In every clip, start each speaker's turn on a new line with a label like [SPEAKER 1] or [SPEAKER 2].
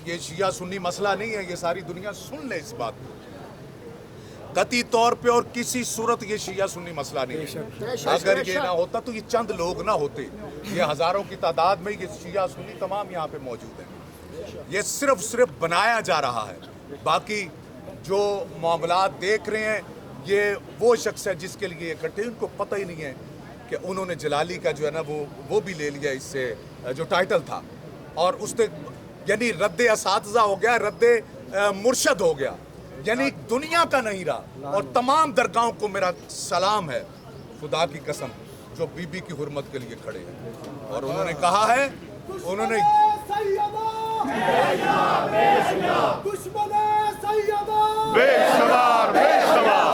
[SPEAKER 1] یہ شیعہ سنی مسئلہ نہیں ہے، یہ ساری دنیا سن لے اس بات کو، قطعی طور پہ اور کسی صورت یہ شیعہ سنی مسئلہ نہیں ہے۔ اگر یہ نہ ہوتا تو یہ چند لوگ نہ ہوتے، یہ ہزاروں کی تعداد میں یہ شیعہ سنی تمام یہاں پہ موجود ہیں۔ یہ صرف بنایا جا رہا ہے، باقی جو معاملات دیکھ رہے ہیں یہ وہ شخص ہے جس کے لیے اکٹھے، ان کو پتہ ہی نہیں ہے کہ انہوں نے جلالی کا جو ہے نا وہ بھی لے لیا اس سے جو ٹائٹل تھا، اور اس نے یعنی رد اساتذہ ہو گیا، رد مرشد ہو گیا، یعنی دنیا کا نہیں رہا۔ اور تمام درگاہوں کو میرا سلام ہے، خدا کی قسم، جو بی بی کی حرمت کے لیے کھڑے ہیں، اور انہوں نے کہا ہے، انہوں نے
[SPEAKER 2] بے شمار بے شمار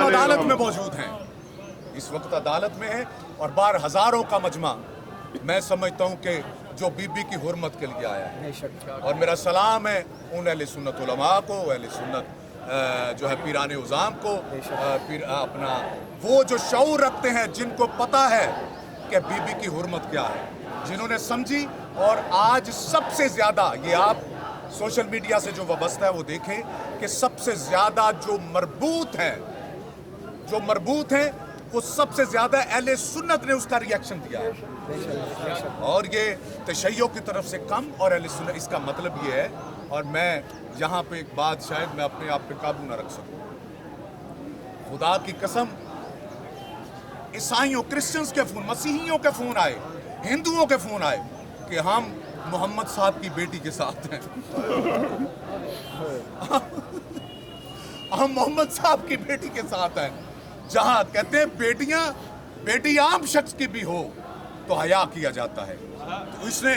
[SPEAKER 1] عدالت میں موجود ہیں، اس وقت عدالت میں ہیں، اور بار ہزاروں کا مجمع میں سمجھتا ہوں کہ جو بی بی کی حرمت کے لیے آیا ہے، اور میرا سلام ہے ان اہل سنت علماء کو، اہل سنت جو ہے پیران عظام کو، اپنا وہ جو شعور رکھتے ہیں، جن کو پتہ ہے کہ بی بی کی حرمت کیا ہے، جنہوں نے سمجھی۔ اور آج سب سے زیادہ یہ آپ سوشل میڈیا سے جو وابستہ ہے وہ دیکھیں کہ سب سے زیادہ جو مربوط ہیں وہ سب سے زیادہ اہل سنت نے اس کا ریاکشن دیا ہے، اور یہ تشیع کی طرف سے کم، اور اہل سنت، اس کا مطلب یہ ہے۔ اور میں یہاں پہ ایک بات شاید میں اپنے آپ پہ قابو نہ رکھ سکوں، خدا کی قسم، عیسائیوں، کرسچنز کے فون، مسیحیوں کے فون آئے، ہندوؤں کے فون آئے کہ ہم محمد صاحب کی بیٹی کے ساتھ ہیں، ہم محمد صاحب کی بیٹی کے ساتھ ہیں، جہاں کہتے ہیں بیٹی عام شخص کی بھی ہو تو حیا کیا جاتا ہے۔ تو اس نے،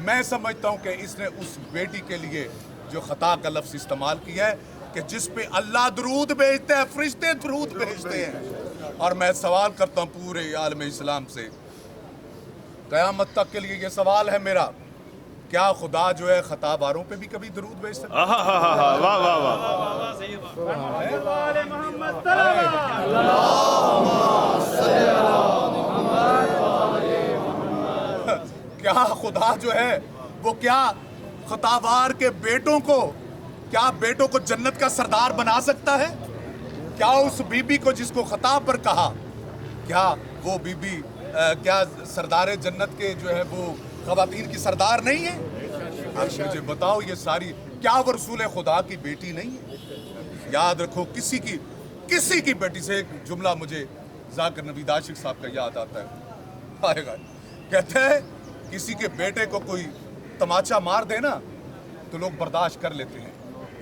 [SPEAKER 1] میں سمجھتا ہوں کہ اس نے اس بیٹی کے لیے جو خطا کا لفظ استعمال کیا ہے کہ جس پہ اللہ درود بھیجتے ہیں، فرشتے درود بھیجتے ہیں، اور میں سوال کرتا ہوں پورے عالم اسلام سے، قیامت تک کے لیے یہ سوال ہے میرا، کیا خدا جو ہے خطا باروں پہ بھی کبھی درود بھیج سکتا ہے؟
[SPEAKER 2] واہ واہ واہ،
[SPEAKER 1] کیا خدا جو ہے وہ کیا خطاوار کے بیٹوں کو، کیا بیٹوں کو جنت کا سردار بنا سکتا ہے؟ کیا اس بی بی کو جس کو خطا پر کہا، کیا وہ بی بی کیا سردار جنت کے جو ہے وہ خواتین کی سردار نہیں ہے؟ مجھے بتاؤ، یہ ساری کیا وہ رسول خدا کی بیٹی نہیں ہے؟ یاد رکھو، کسی کی بیٹی سے ایک جملہ مجھے ذاکر نوید عاشق صاحب کا یاد آتا ہے، آئے گا، کہتے ہیں کسی کے بیٹے کو کوئی تماچا مار دے نا تو لوگ برداشت کر لیتے ہیں،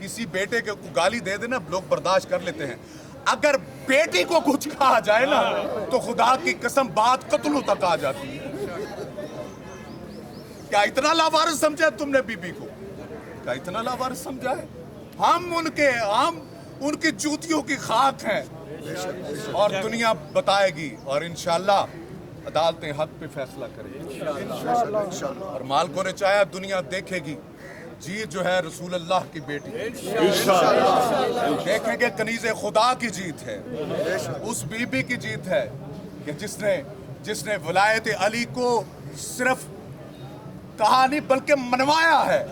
[SPEAKER 1] کسی بیٹے کو گالی دے دے نا لوگ برداشت کر لیتے ہیں، اگر بیٹی کو کچھ کہا جائے نا تو خدا کی قسم بات قتلوں تک آ جاتی ہے۔ کیا اتنا لاوارث سمجھا تم نے بی بی کو؟ کیا اتنا لاوارث سمجھا ہے؟ ہم ان کی جوتیوں کی خاک ہیں، اور دنیا بتائے گی، اور انشاءاللہ عدالتیں حق پہ فیصلہ کریں گی، اور مالکوں نے چاہا دنیا دیکھے گی جیت جو ہے رسول اللہ کی بیٹی، دیکھیں گے کنیز خدا کی جیت ہے، اس بی بی کی جیت ہے کہ جس نے ولایت علی کو صرف کہا نہیں بلکہ منوایا ہے۔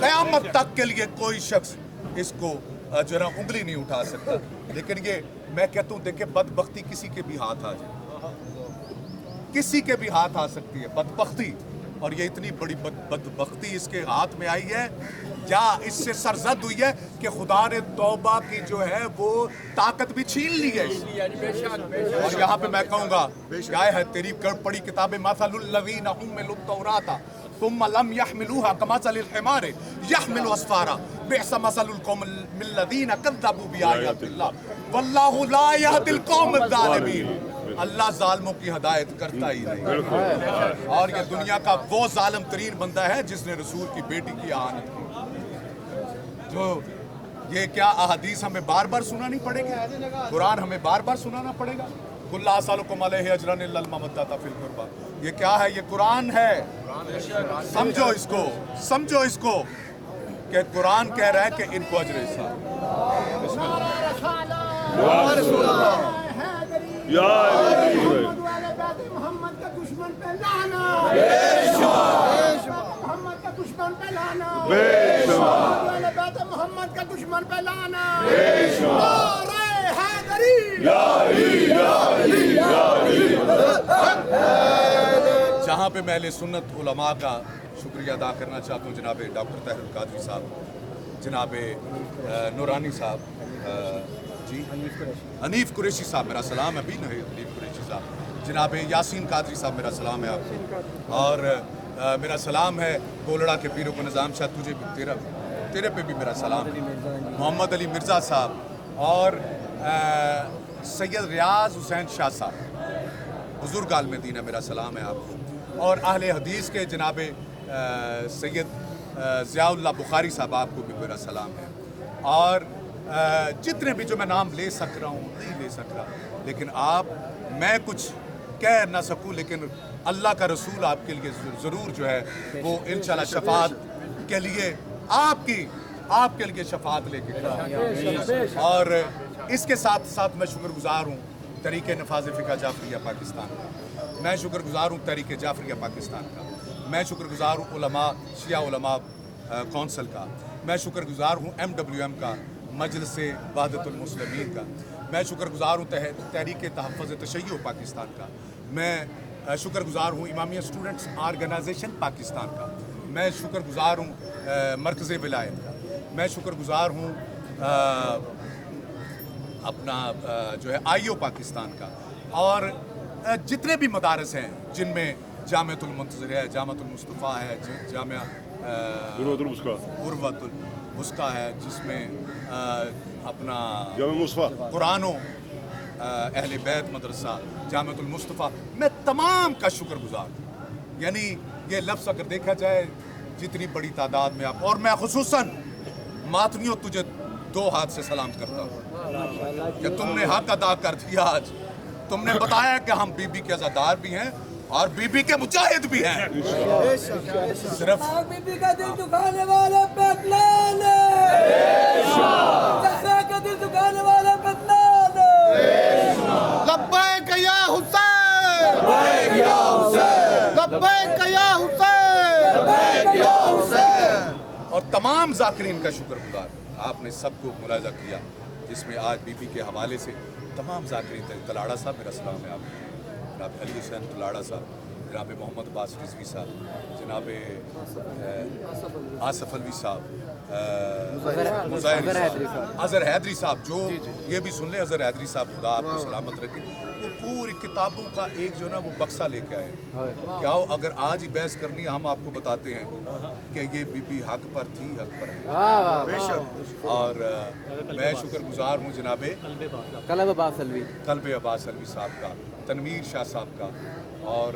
[SPEAKER 1] قیامت تک کے لیے کوئی شخص اس کو جو ہے نا انگلی نہیں اٹھا سکتا۔ لیکن یہ میں کہتا ہوں، دیکھیں بدبختی کسی کے بھی ہاتھ آ جائے، کسی کے بھی ہاتھ آ سکتی ہے بدبختی، اور یہ اتنی بڑی بدبختی اس کے ہاتھ میں آئی ہے، یا اس سے سرزد ہوئی ہے کہ خدا نے توبہ کی جو ہے وہ طاقت بھی چھین لی ہے۔ اور یہاں پہ میں کہوں گا، کیا ہے تیری پڑی کتاب مثل الذین حملوا التوراۃ ثم لم يحملوها كمثل الحمار يحمل اسفارا بئس مثل القوم الذین كذبوا بآیات اللہ واللہ لا يهدی القوم الظالمین۔ اللہ ظالموں کی ہدایت کرتا ہی نہیں، اور یہ دنیا کا وہ ظالم ترین بندہ ہے جس نے رسول کی بیٹی کی اہانت کی۔ جو یہ کیا احادیث ہمیں بار بار سنانی پڑے گی، قرآن ہمیں بار بار سنانا پڑے گا، قل لا اسألکم علیہ اجرا الا المودۃ فی القربی، ये क्या है? ये कुरान है। समझो इसको, समझो इसको कि कुरान कह रहा है कि इनको अजर हिस्सा।
[SPEAKER 2] या
[SPEAKER 3] मोहम्मद का दुश्मन पे लाना, मोहम्मद का दुश्मन पे लाना, मोहम्मद का दुश्मन पे लाना।
[SPEAKER 1] जहाँ पे मैं अहले सुन्नत उलमा का शुक्रिया अदा करना चाहता हूँ जनाब डॉक्टर ताहिरुल कादरी साहब, जनाब नूरानी साहब, जी हनीफ कुरैशी साहब, मेरा सलाम है। भी नहीं हनीफ कुरैशी साहब, जनाब यासीन कादरी साहब, मेरा सलाम है आपको। और मेरा सलाम है गोलड़ा के पीरों को निज़ाम शाह, तुझे भी तेरे पे भी मेरा सलाम है। मोहम्मद अली मिर्ज़ा साहब और सैयद रियाज हुसैन शाह साहब, बुजुर्ग आलिम दीन है, मेरा सलाम है आपको। और अहले हदीस के जनाब सैयद ज़ियाउल्लाह बुखारी साहब, आपको भी मेरा सलाम है। और जितने भी जो मैं नाम ले सक रहा हूँ नहीं ले सक रहा, लेकिन मैं कुछ कह ना सकूँ, लेकिन अल्लाह का रसूल आपके लिए ज़रूर जो है वो इंशाल्लाह शफात के लिए आपके लिए शफात लेके खड़ा है। और इसके साथ साथ मैं शुक्रगुजार हूँ तहरीक नफाज़ फ़िक़्ह जाफ़रिया पाकिस्तान का, मैं शुक्रगुजार हूँ तहरीक जाफ़रिया पाकिस्तान का, मैं शुक्रगुजार हूँ उलमा शिया उलमा कौंसल का, मैं शुक्रगुजार हूँ MWM का, मजलिस वहदतुल मुस्लिमीन का, मैं शुक्रगुजार हूँ तहरीक तहफ़्फ़ुज़ तशय्युअ पाकिस्तान का, मैं शुक्रगुजार हूँ इमामिया स्टूडेंट्स ऑर्गेनाइजेशन पाकिस्तान का, मैं शुक्रगुजार हूँ मरकज़ विलायत का, मैं शुक्रगुजार हूँ अपना जो है IO पाकिस्तान का, और जितने भी मदारस हैं जिनमें जामिअतुल मुंतज़िर है, जामिअतुल मुस्तफ़ा है, जामिया उर्वतुल वुस्का है, जिसमें अपना कुरानो अहले बैत मदरसा जामिअतुल मुस्तफ़ा, मैं तमाम का शुक्रगुजार हूँ। यानी ये लफ्ज़ अगर देखा जाए जितनी बड़ी तादाद में आप, और मैं खुसूसन मातमियों तुझे 2 हाथ से सलाम करता हूँ कि तुमने हक अदा कर दिया। आज तुमने बताया कि हम बीबी के अज़ादार भी हैं और बीबी के मुजाहिद भी हैं। सिर्फ
[SPEAKER 3] बीबी का दिल दुखाने वाला बदलान का दिल दुखाने वाला बदलान। लब्बैक या हुसैन, लब्बैक या हुसैन, लब्बैक या हुसैन, लब्बैक या हुसैन।
[SPEAKER 1] और तमाम ज़ाकिरीन का शुक्रगुजार। आपने सबको मुलाज़ा किया, जिसमें आज बीबी के हवाले से तमाम ज़ाकिरीन थे। तलाड़ा साहब, मेरा सलाम है आपको, जनाब अली हुसैन तलाड़ा साहब, जनाब मोहम्मद अब्बास रिजवी साहब, जनाब आसफ अलवी साहब, अज़हर हैदरी साहब, जो ये भी सुन ले, अज़हर हैदरी साहब, खुदा आपको सलामत रखे। वो पूरी किताबों का एक जो ना वो बक्सा लेके आए। क्या हो, अगर आज ही बहस करनी है, हम आपको बताते हैं कि ये बीबी हक पर थी, हक पर है। और मैं शुक्रगुजार हूँ जनाब कल्ब अब्बास अलवी साहब का, तनवीर शाह साहब का, और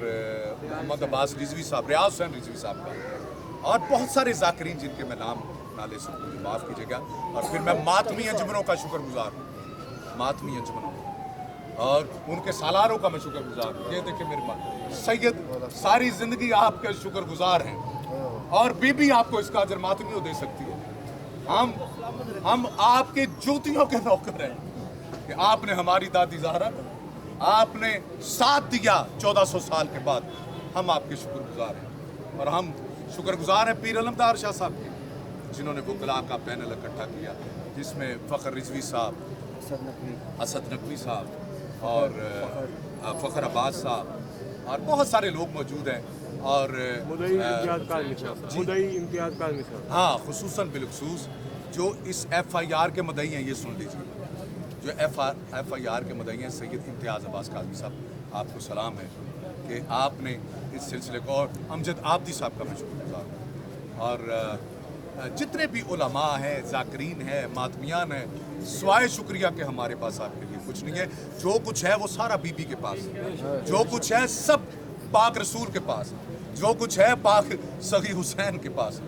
[SPEAKER 1] मोहम्मद अब्बास रिजवी साहब, रियाज हुसैन रिजवी साहब का, और बहुत सारे ज़ाकिरीन जिनके मैं नाम ना ले सकूँ, मुझे माफ़ कीजिएगा। और फिर मैं मातमी अंजुमनों का शुक्रगुजार हूँ, मातमी अंजुमनों, और उनके सालारों का मैं शुक्रगुजार हूँ। ये देखिए मेरे माँ सैयद सारी ज़िंदगी आपके शुक्रगुजार हैं, और बीबी आपको इसका अजर मातमियों दे सकती है। हम आपके जूतियों के नौकर हैं कि आपने हमारी दादी ज़हरा, आपने साथ दिया 1400 साल के बाद। हम आपके शुक्रगुजार हैं, और हम शुक्रगुजार हैं पीर अलमदार शाह साहब के, जिन्होंने वकला का पैनल इकट्ठा किया, जिसमें फ़खर रिजवी साहब, असद नकवी साहब, और फ़खर अब्बास साहब, और बहुत सारे लोग मौजूद हैं। और हाँ, खुसूसन बिलखसूस जो इस FIR के मदई हैं, ये सुन लीजिए, जो FIR के मदई हैं, सैयद इम्तियाज़ अब्बास काज़मी साहब, आपको सलाम है कि आपने इस सिलसिले को, और अमजद आबदी साहब का मैं शुक्रगुजार हूँ। और जितने भी उलमा हैं, ज़ाकिरीन हैं, मातमियान हैं, स्वाय शुक्रिया के हमारे पास आपके लिए कुछ नहीं है। जो कुछ है वो सारा बीबी के पास है, जो कुछ है सब पाक रसूल के पास, जो कुछ है पाक सगी हुसैन के पास।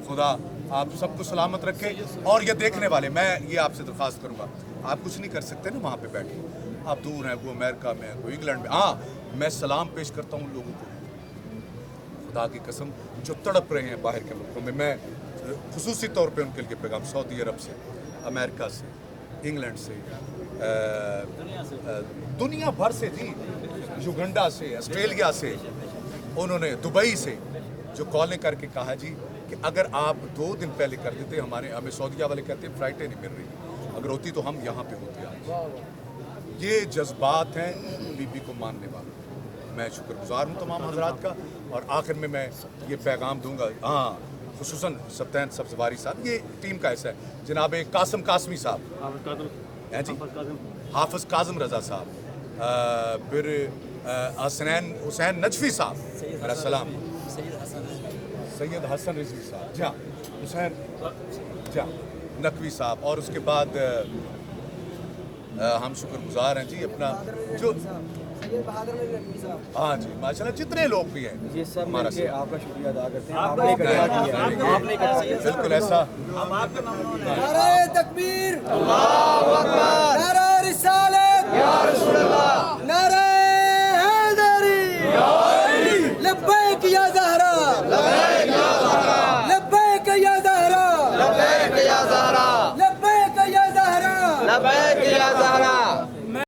[SPEAKER 1] खुदा आप सबको सलामत रखे। और ये देखने वाले, मैं ये आपसे दरख्वास्त करूँगा, आप कुछ नहीं कर सकते ना वहाँ पे बैठे, आप दूर हैं, वो अमेरिका में, वो इंग्लैंड में। हाँ, मैं सलाम पेश करता हूँ उन लोगों को खुदा की कसम जो तड़प रहे हैं बाहर के मुल्कों में, मैं खुसूसी तौर पे उनके लिए पैगाम सऊदी अरब से, अमेरिका से, इंग्लैंड से, दुनिया भर से जी, युगंडा से, ऑस्ट्रेलिया से, उन्होंने दुबई से जो कॉलें करके कहा जी कि अगर आप 2 दिन पहले कर देते, हमें सऊदीया वाले कहते हैं फ्लाइटें नहीं मिल रही, अगर होती तो हम यहाँ पे होते आज। ये जज्बात हैं बीबी को मानने वाले। मैं शुक्रगुजार हूँ तमाम हजरात का, और आखिर में मैं ये पैगाम दूंगा, हाँ, खुसूसन सब्तैन सब्जवारी साहब, ये टीम का ऐसा है, जनाब कासिम कासमी साहब हैं जी, हाफिज काजिम रजा साहब, फिर हुसैन नजफी साहब, मेरा सलाम, सैयद हसन रिजवी साहब, जी हाँ, हुसैन जी हाँ नकवी साहब, और उसके बाद हम शुक्रगुजार हैं जी अपना जो हाँ जी माशाल्लाह जितने लोग भी हैं
[SPEAKER 4] ये सब
[SPEAKER 1] हमारा
[SPEAKER 4] मिलके आपका शुक्रिया अदा करते हैं।
[SPEAKER 3] आपने
[SPEAKER 4] आपने क्या किया है?
[SPEAKER 1] बिल्कुल ऐसा।
[SPEAKER 3] नारे तकबीर, अल्लाहु अकबर, नारे रिसालत, या रसूल अल्लाह, नारे हैदरी, या अली, लब्बैक या ज़हरा, लब्बैक या ज़हरा, लब्बैक या ज़हरा, लब्बैक या ज़हरा, लब्बैक या ज़हरा, लब्बैक